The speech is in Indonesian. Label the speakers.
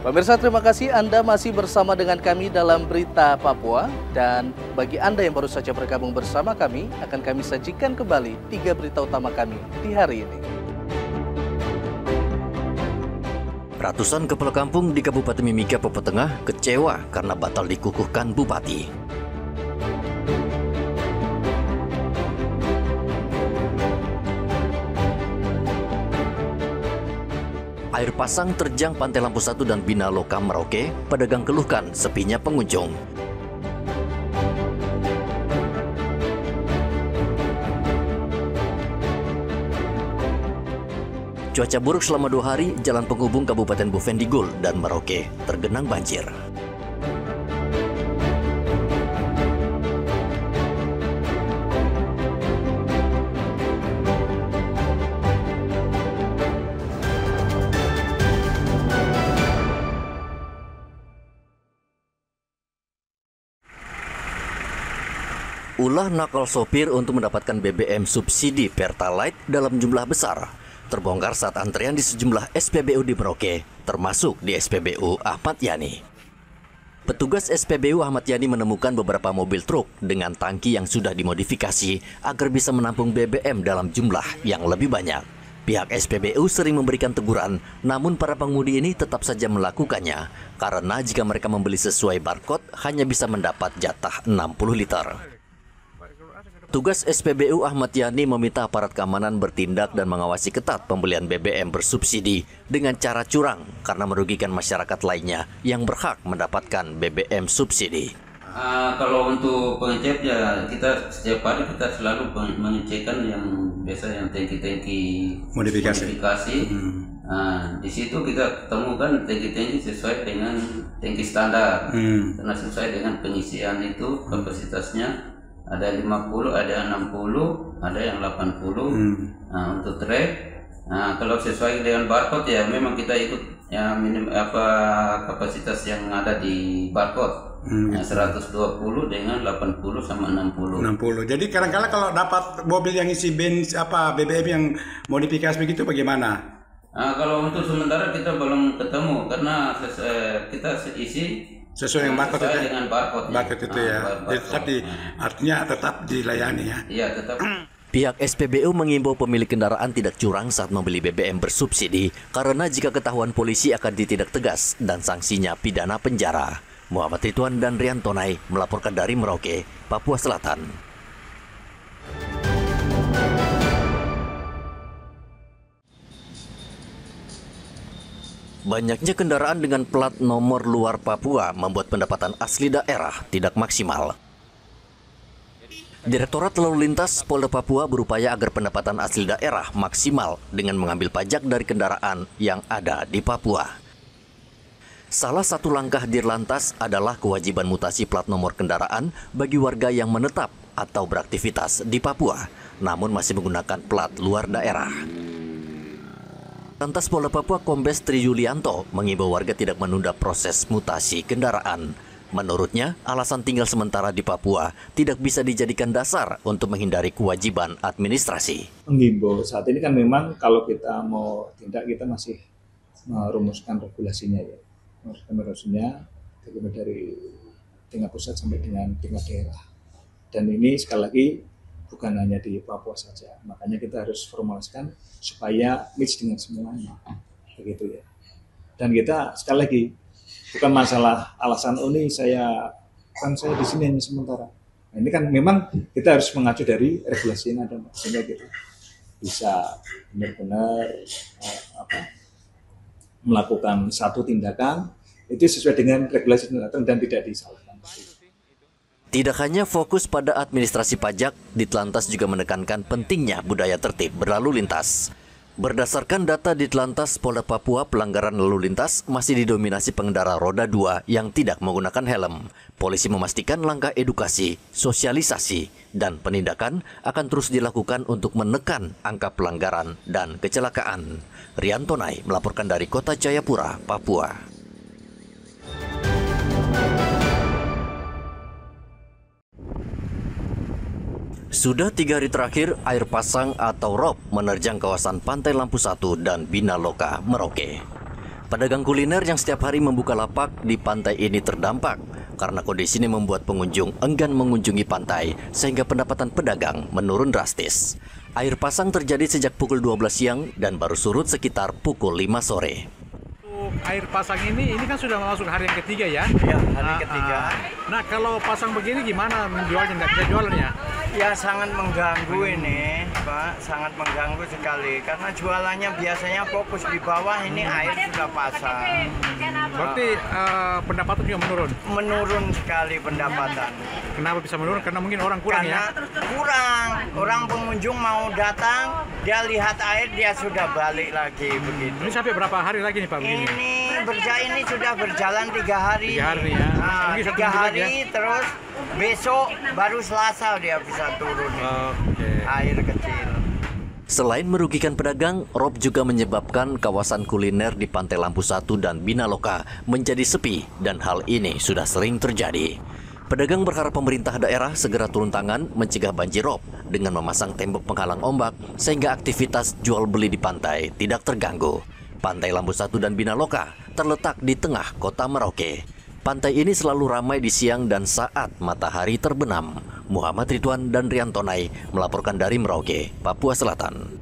Speaker 1: Pemirsa, terima kasih Anda masih bersama dengan kami dalam Berita Papua. Dan bagi Anda yang baru saja bergabung bersama kami, akan kami sajikan kembali 3 berita utama kami di hari ini.
Speaker 2: Ratusan kepala kampung di Kabupaten Mimika, Papua Tengah kecewa karena batal dikukuhkan bupati. Air pasang terjang Pantai Lampu 1 dan Bina Loka, Merauke. Pedagang keluhkan sepinya pengunjung. Cuaca buruk selama 2 hari, jalan penghubung Kabupaten Bovendigul dan Merauke tergenang banjir. Ulah nakal sopir untuk mendapatkan BBM subsidi Pertalite dalam jumlah besar terbongkar saat antrean di sejumlah SPBU di Merauke, termasuk di SPBU Ahmad Yani. Petugas SPBU Ahmad Yani menemukan beberapa mobil truk dengan tangki yang sudah dimodifikasi agar bisa menampung BBM dalam jumlah yang lebih banyak. Pihak SPBU sering memberikan teguran, namun para pengemudi ini tetap saja melakukannya karena jika mereka membeli sesuai barcode hanya bisa mendapat jatah 60 liter. Tugas SPBU Ahmad Yani meminta aparat keamanan bertindak dan mengawasi ketat pembelian BBM bersubsidi dengan cara curang karena merugikan masyarakat lainnya yang berhak mendapatkan BBM subsidi.
Speaker 3: Kalau untuk pengecek ya kita setiap hari kita selalu mengecekkan yang biasa yang tangki-tangki modifikasi. Di situ kita temukan tangki-tangki sesuai dengan tangki standar, karena sesuai dengan pengisian itu kapasitasnya. Ada 50, ada 60, ada yang 80. Untuk trek, kalau sesuai dengan barcode ya memang kita ikut ya kapasitas yang ada di barcode. 120 dengan 80 sama 60.
Speaker 4: Jadi kadang-kadang kalau dapat mobil yang isi BBM yang modifikasi begitu bagaimana?
Speaker 3: Kalau untuk sementara kita belum ketemu karena kita isi
Speaker 4: sesuai dengan barcode itu ya. Jadi artinya tetap dilayani ya.
Speaker 3: Iya, tetap.
Speaker 2: Pihak SPBU mengimbau pemilik kendaraan tidak curang saat membeli BBM bersubsidi karena jika ketahuan polisi akan ditindak tegas dan sanksinya pidana penjara. Muhammad Ridwan dan Rian Tonai melaporkan dari Merauke, Papua Selatan. Banyaknya kendaraan dengan plat nomor luar Papua membuat pendapatan asli daerah tidak maksimal. Direktorat Lalu Lintas Polda Papua berupaya agar pendapatan asli daerah maksimal dengan mengambil pajak dari kendaraan yang ada di Papua. Salah satu langkah Dirlantas adalah kewajiban mutasi plat nomor kendaraan bagi warga yang menetap atau beraktivitas di Papua, namun masih menggunakan plat luar daerah. Lantas Polda Papua Kombes Tri Yulianto mengimbau warga tidak menunda proses mutasi kendaraan. Menurutnya, alasan tinggal sementara di Papua tidak bisa dijadikan dasar untuk menghindari kewajiban administrasi.
Speaker 5: Mengimbau saat ini kan memang kalau kita mau tindak kita masih merumuskan regulasinya ya. Regulasinya dari tingkat pusat sampai dengan tingkat daerah. Dan ini sekali lagi bukan hanya di Papua saja, makanya kita harus formulasikan supaya mix dengan semuanya, begitu ya. Dan kita sekali lagi bukan masalah alasan ini saya di sini hanya sementara. Nah, ini kan memang kita harus mengacu dari regulasi yang ada, sehingga kita bisa benar-benar melakukan satu tindakan itu sesuai dengan regulasi dan tidak disalahkan.
Speaker 2: Tidak hanya fokus pada administrasi pajak, Ditlantas juga menekankan pentingnya budaya tertib berlalu lintas. Berdasarkan data Ditlantas Polda Papua, pelanggaran lalu lintas masih didominasi pengendara roda 2 yang tidak menggunakan helm. Polisi memastikan langkah edukasi, sosialisasi, dan penindakan akan terus dilakukan untuk menekan angka pelanggaran dan kecelakaan. Rian Tonai melaporkan dari Kota Jayapura, Papua. Sudah 3 hari terakhir, air pasang atau rop menerjang kawasan Pantai Lampu 1 dan Bina Loka, Merauke. Pedagang kuliner yang setiap hari membuka lapak di pantai ini terdampak karena kondisi ini membuat pengunjung enggan mengunjungi pantai sehingga pendapatan pedagang menurun drastis. Air pasang terjadi sejak pukul 12 siang dan baru surut sekitar pukul 5 sore.
Speaker 6: Air pasang ini kan sudah masuk hari yang ketiga ya?
Speaker 7: Iya, hari ketiga.
Speaker 6: Nah, kalau pasang begini gimana menjualnya? Nggak bisa jualannya?
Speaker 7: Ya sangat mengganggu ini, Pak. Sangat mengganggu sekali. Karena jualannya biasanya fokus di bawah, ini air sudah pasang.
Speaker 6: Berarti pendapatan juga menurun?
Speaker 7: Menurun sekali pendapatan.
Speaker 6: Kenapa bisa menurun? Karena mungkin orang kurang ya?
Speaker 7: Kurang. Orang pengunjung mau datang, dia lihat air, dia sudah balik lagi begitu.
Speaker 6: Ini sampai berapa hari lagi nih Pak begini?
Speaker 7: Ini sudah berjalan 3 hari.
Speaker 6: 3 hari ya?
Speaker 7: Nah, 3 hari ya? Terus besok baru Selasa dia bisa turun. Air kecil.
Speaker 2: Selain merugikan pedagang, rob juga menyebabkan kawasan kuliner di Pantai Lampu 1 dan Binaloka menjadi sepi dan hal ini sudah sering terjadi. Pedagang berharap pemerintah daerah segera turun tangan mencegah banjir rob dengan memasang tembok penghalang ombak sehingga aktivitas jual beli di pantai tidak terganggu. Pantai Lampu 1 dan Binaloka terletak di tengah kota Merauke. Pantai ini selalu ramai di siang dan saat matahari terbenam. Muhammad Ridwan dan Riantonai melaporkan dari Merauke, Papua Selatan.